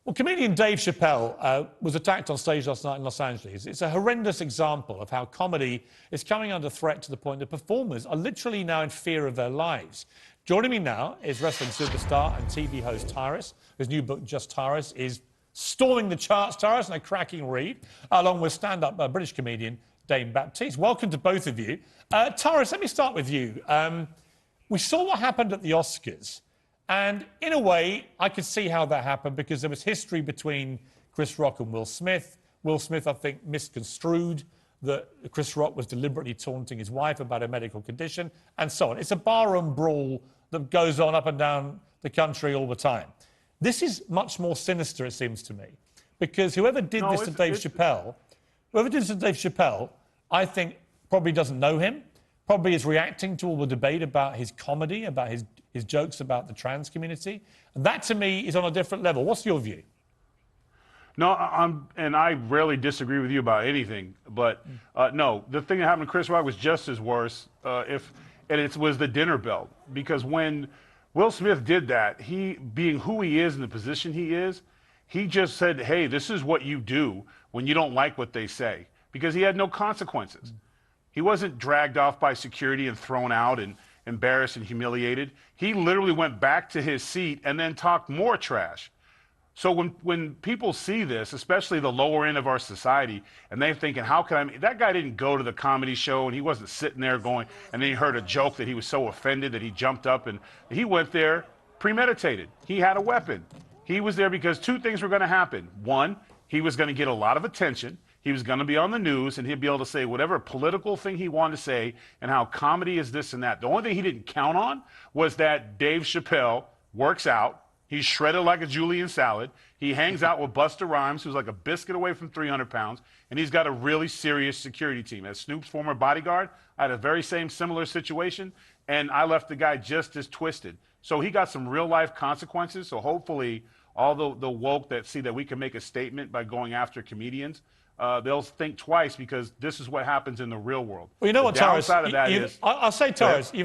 Well, comedian Dave Chappelle was attacked on stage last night in Los Angeles. It's a horrendous example of how comedy is coming under threat to the point that performers are literally now in fear of their lives. Joining me now is wrestling superstar and TV host Tyrus, whose new book, Just Tyrus, is storming the charts. Tyrus, and a cracking read, along with stand-up British comedian Dane Baptiste. Welcome to both of you. Tyrus, let me start with you. We saw what happened at the Oscars. And in a way, I could see how that happened because there was history between Chris Rock and Will Smith. Will Smith, I think, misconstrued that Chris Rock was deliberately taunting his wife about a medical condition, and so on. It's a barroom brawl that goes on up and down the country all the time. This is much more sinister, it seems to me, because whoever did this to Dave Chappelle, I think probably doesn't know him, probably is reacting to all the debate about his comedy, about his jokes about the trans community. And that, to me, is on a different level. What's your view? No, and I rarely disagree with you about anything. But, no, the thing that happened to Chris Rock was just as worse, and it was the dinner belt. Because when Will Smith did that, he, being who he is and the position he is, he just said, hey, this is what you do when you don't like what they say. Because he had no consequences. He wasn't dragged off by security and thrown out and embarrassed and humiliated. He literally went back to his seat and then talked more trash. So when people see this, especially the lower end of our society, and they're thinking, how can I make... That guy didn't go to the comedy show and he wasn't sitting there going, and then he heard a joke that he was so offended that he jumped up, and he went there premeditated. He had a weapon. He was there because two things were going to happen. One, he was going to get a lot of attention. He was going to be on the news, and he'd be able to say whatever political thing he wanted to say and how comedy is this and that. The only thing he didn't count on was that Dave Chappelle works out. He's shredded like a Julian salad. He hangs out with Busta Rhymes, who's like a biscuit away from 300 pounds, and he's got a really serious security team. As Snoop's former bodyguard, I had a very similar situation, and I left the guy just as twisted. So he got some real-life consequences, so hopefully all the woke that see that we can make a statement by going after comedians, they'll think twice, because this is what happens in the real world. Well, you know what, Tyrus? I'll say, Tyrus, yeah.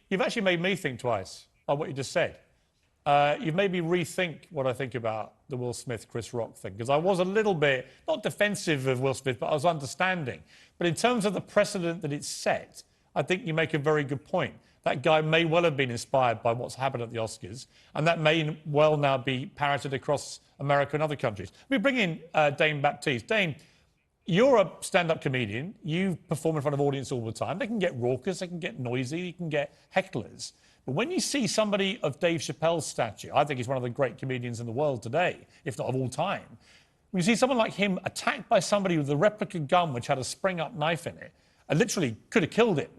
you've actually made me think twice on what you just said. You've made me rethink what I think about the Will Smith, Chris Rock thing, because I was a little bit, not defensive of Will Smith, but I was understanding. But in terms of the precedent that it's set, I think you make a very good point. That guy may well have been inspired by what's happened at the Oscars, and that may well now be parroted across America and other countries. Let me bring in Dane Baptiste. Dane, you're a stand-up comedian. You perform in front of audience all the time. They can get raucous, they can get noisy, you can get hecklers. But when you see somebody of Dave Chappelle's stature, I think he's one of the great comedians in the world today, if not of all time. When you see someone like him attacked by somebody with a replica gun which had a spring-up knife in it, and literally could have killed him,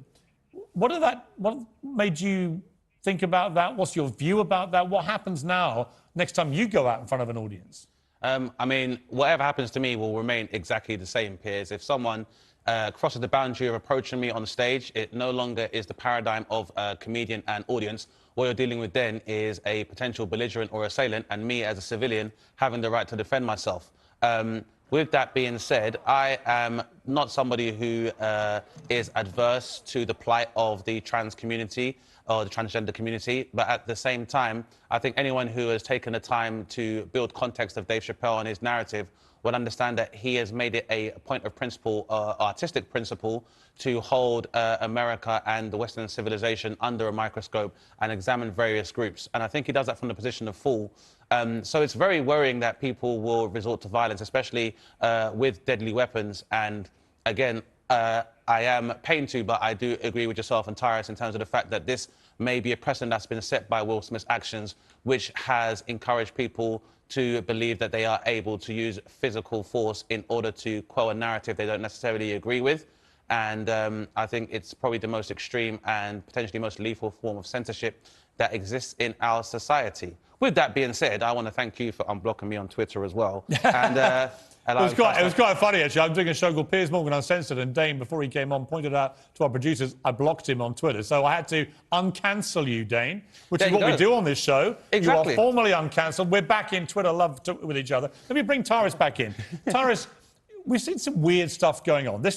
what made you think about that? What's your view about that? What happens now next time you go out in front of an audience? I mean, whatever happens to me will remain exactly the same, Piers. If someone crosses the boundary of approaching me on stage, it no longer is the paradigm of comedian and audience. What you're dealing with then is a potential belligerent or assailant, and me as a civilian having the right to defend myself. With that being said, I am not somebody who is adverse to the plight of the trans community or the transgender community, but at the same time, I think anyone who has taken the time to build context of Dave Chappelle and his narrative would understand that he has made it a point of principle, artistic principle, to hold America and the Western civilization under a microscope and examine various groups. And I think he does that from the position of fool. So it's very worrying that people will resort to violence, especially with deadly weapons. And again, I am pained to, but I do agree with yourself and Tyrus in terms of the fact that this may be a precedent that's been set by Will Smith's actions, which has encouraged people to believe that they are able to use physical force in order to quell a narrative they don't necessarily agree with. And I think it's probably the most extreme and potentially most lethal form of censorship that exists in our society. With that being said, I want to thank you for unblocking me on Twitter as well. And, it was quite funny, actually. I'm doing a show called Piers Morgan, Uncensored, and Dane, before he came on, pointed out to our producers I blocked him on Twitter. So I had to uncancel you, Dane, which is what we do on this show. Exactly. You are formally uncancelled. We're back in Twitter love with each other. Let me bring Tyrus back in. Tyrus, we've seen some weird stuff going on. We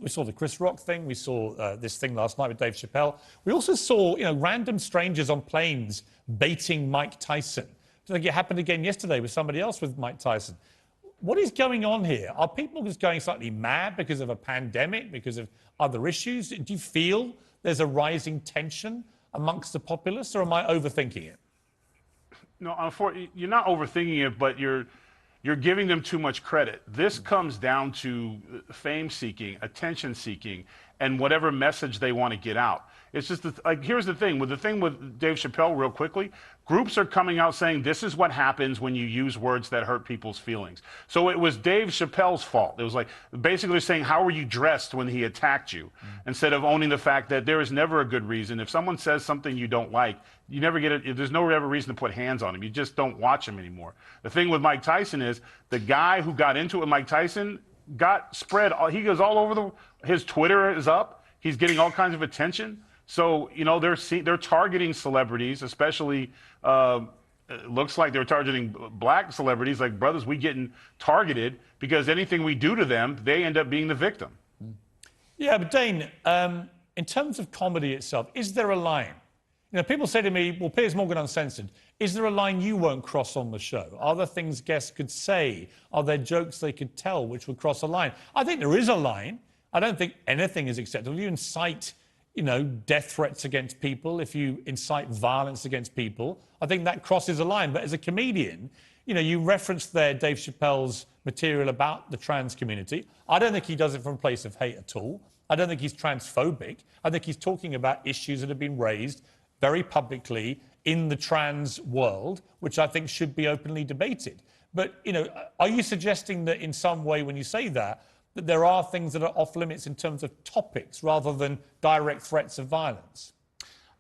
saw the Chris Rock thing. We saw this thing last night with Dave Chappelle. We also saw, random strangers on planes baiting Mike Tyson I think it happened again yesterday with somebody else with Mike Tyson. What is going on here? Are people just going slightly mad because of a pandemic, because of other issues? Do you feel there's a rising tension amongst the populace, or am I overthinking it? No, unfortunately, you're not overthinking it, but you're giving them too much credit. This comes down to fame seeking, attention seeking, and whatever message they want to get out. It's just like, here's the thing with Dave Chappelle, real quickly, groups are coming out saying this is what happens when you use words that hurt people's feelings. So it was Dave Chappelle's fault. It was like basically saying, how were you dressed when he attacked you? Instead of owning the fact that there is never a good reason. If someone says something you don't like, you never get it. There's no ever reason to put hands on him. You just don't watch him anymore. The thing with Mike Tyson is the guy who got into it with Mike Tyson got spread. He goes all over his Twitter is up. He's getting all kinds of attention. So, you know, they're targeting celebrities, especially it looks like they're targeting black celebrities. Like, brothers, we getting targeted because anything we do to them, they end up being the victim. Yeah, but Dane, in terms of comedy itself, is there a line? You know, people say to me, well, Piers Morgan Uncensored, is there a line you won't cross on the show? Are there things guests could say? Are there jokes they could tell which would cross a line? I think there is a line. I don't think anything is acceptable. You incite, you know, death threats against people, if you incite violence against people, I think that crosses a line. But as a comedian, you know, you referenced there Dave Chappelle's material about the trans community. I don't think he does it from a place of hate at all. I don't think he's transphobic. I think he's talking about issues that have been raised very publicly in the trans world, which I think should be openly debated. But, you know, are you suggesting that in some way when you say that there are things that are off limits in terms of topics rather than direct threats of violence?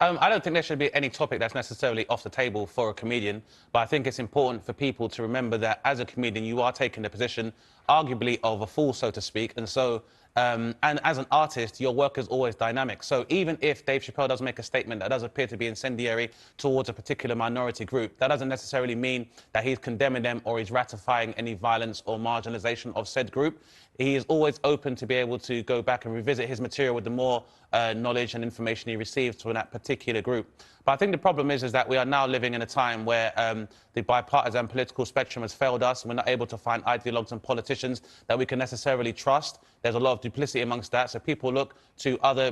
I don't think there should be any topic that's necessarily off the table for a comedian, but I think it's important for people to remember that as a comedian, you are taking the position, arguably, of a fool, so to speak, and so and as an artist, your work is always dynamic. So even if Dave Chappelle does make a statement that does appear to be incendiary towards a particular minority group, that doesn't necessarily mean that he's condemning them or he's ratifying any violence or marginalization of said group. He is always open to be able to go back and revisit his material with the more knowledge and information he receives from that particular group. But I think the problem is that we are now living in a time where the bipartisan political spectrum has failed us, and we're not able to find ideologues and politicians that we can necessarily trust. There's a lot of duplicity amongst that, so people look to other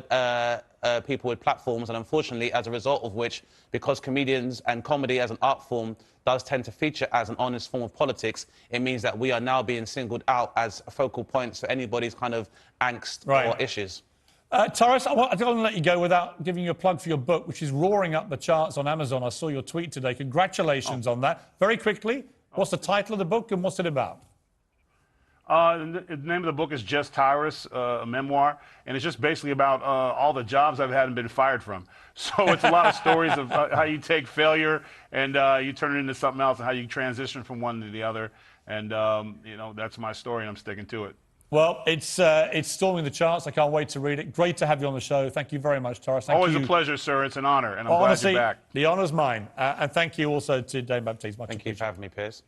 people with platforms, and unfortunately, as a result of which, because comedians and comedy as an art form does tend to feature as an honest form of politics, it means that we are now being singled out as focal points for anybody's kind of angst or issues. Tyrus, I don't want to let you go without giving you a plug for your book, which is roaring up the charts on Amazon. I saw your tweet today. Congratulations on that. Very quickly, what's the title of the book and what's it about? The name of the book is Just Tyrus, a memoir, and it's just basically about all the jobs I've had and been fired from. So it's a lot of stories of how you take failure and you turn it into something else, and how you transition from one to the other. And, you know, that's my story, and I'm sticking to it. Well, it's storming the charts. I can't wait to read it. Great to have you on the show. Thank you very much, Tyrus. Always a pleasure, sir. It's an honor, and I'm glad you're back. The honor's mine. And thank you also to Dane Baptiste. Thank you for having me, Piers.